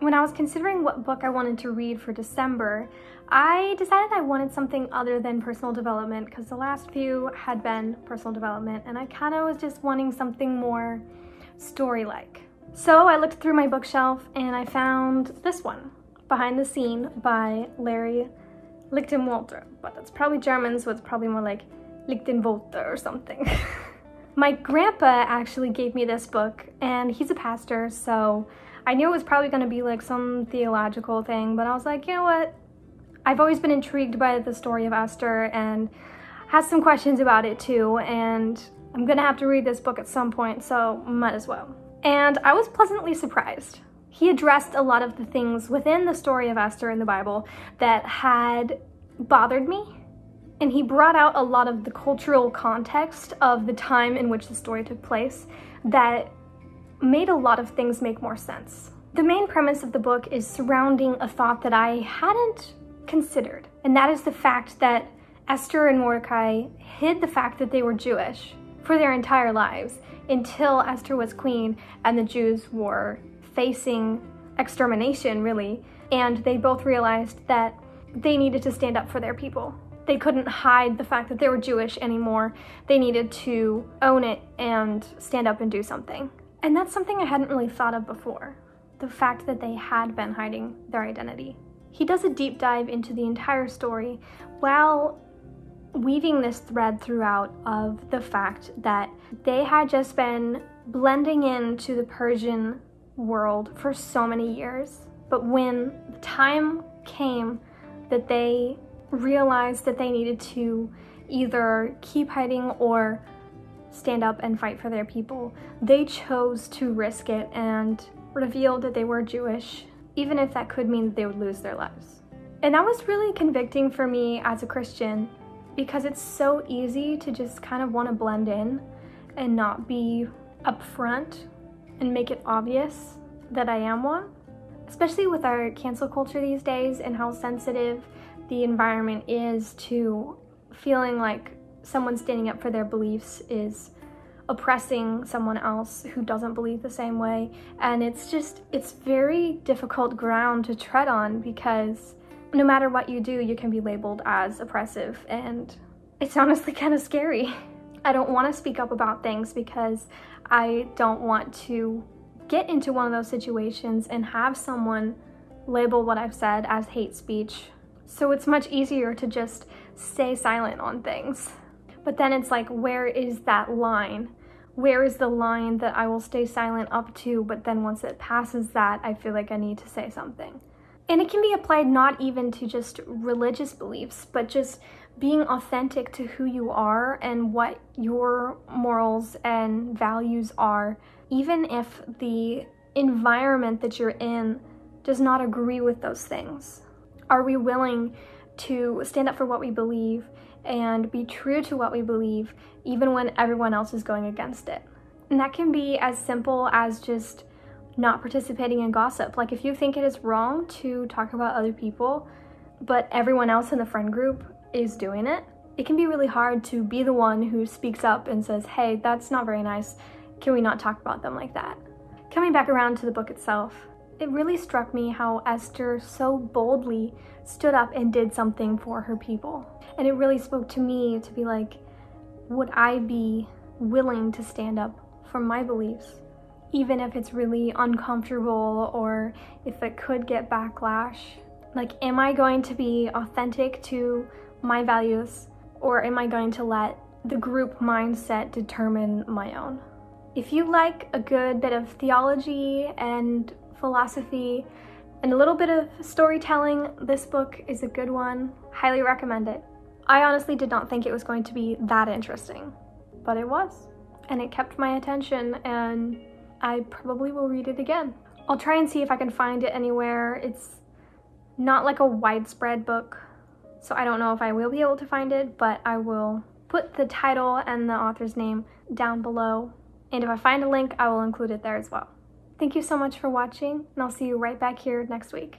When I was considering what book I wanted to read for December, I decided I wanted something other than personal development because the last few had been personal development and I kind of was just wanting something more story-like. So I looked through my bookshelf and I found this one, Behind the Scene by Larry Lichtenwalter, but that's probably German, so it's probably more like Lichtenwalter or something. My grandpa actually gave me this book and he's a pastor, so I knew it was probably going to be like some theological thing, but I was like, you know what? I've always been intrigued by the story of Esther and has some questions about it too, and I'm going to have to read this book at some point, so might as well. And I was pleasantly surprised. He addressed a lot of the things within the story of Esther in the Bible that had bothered me, and he brought out a lot of the cultural context of the time in which the story took place that made a lot of things make more sense. The main premise of the book is surrounding a thought that I hadn't considered, and that is the fact that Esther and Mordecai hid the fact that they were Jewish for their entire lives until Esther was queen and the Jews were facing extermination, really, and they both realized that they needed to stand up for their people. They couldn't hide the fact that they were Jewish anymore. They needed to own it and stand up and do something. And that's something I hadn't really thought of before, the fact that they had been hiding their identity. He does a deep dive into the entire story while weaving this thread throughout of the fact that they had just been blending into the Persian world for so many years. But when the time came that they realized that they needed to either keep hiding or stand up and fight for their people, they chose to risk it and revealed that they were Jewish, even if that could mean that they would lose their lives. And that was really convicting for me as a Christian, because it's so easy to just kind of want to blend in and not be upfront and make it obvious that I am one, especially with our cancel culture these days and how sensitive the environment is to feeling like someone standing up for their beliefs is oppressing someone else who doesn't believe the same way. And it's very difficult ground to tread on, because no matter what you do, you can be labeled as oppressive, and it's honestly kind of scary. I don't want to speak up about things because I don't want to get into one of those situations and have someone label what I've said as hate speech. So it's much easier to just stay silent on things. But then it's like, where is that line? Where is the line that I will stay silent up to, but then once it passes that, I feel like I need to say something? And it can be applied not even to just religious beliefs, but just being authentic to who you are and what your morals and values are, even if the environment that you're in does not agree with those things. Are we willing to stand up for what we believe and be true to what we believe, even when everyone else is going against it? And that can be as simple as just not participating in gossip. Like, if you think it is wrong to talk about other people, but everyone else in the friend group is doing it, it can be really hard to be the one who speaks up and says, hey, that's not very nice. Can we not talk about them like that? Coming back around to the book itself, it really struck me how Esther so boldly stood up and did something for her people. And it really spoke to me to be like, would I be willing to stand up for my beliefs, even if it's really uncomfortable or if it could get backlash? Like, am I going to be authentic to my values, or am I going to let the group mindset determine my own? If you like a good bit of theology and philosophy and a little bit of storytelling, this book is a good one. Highly recommend it. I honestly did not think it was going to be that interesting, but it was, and it kept my attention, and I probably will read it again. I'll try and see if I can find it anywhere. It's not like a widespread book, so I don't know if I will be able to find it, but I will put the title and the author's name down below, and if I find a link, I will include it there as well. Thank you so much for watching, and I'll see you right back here next week.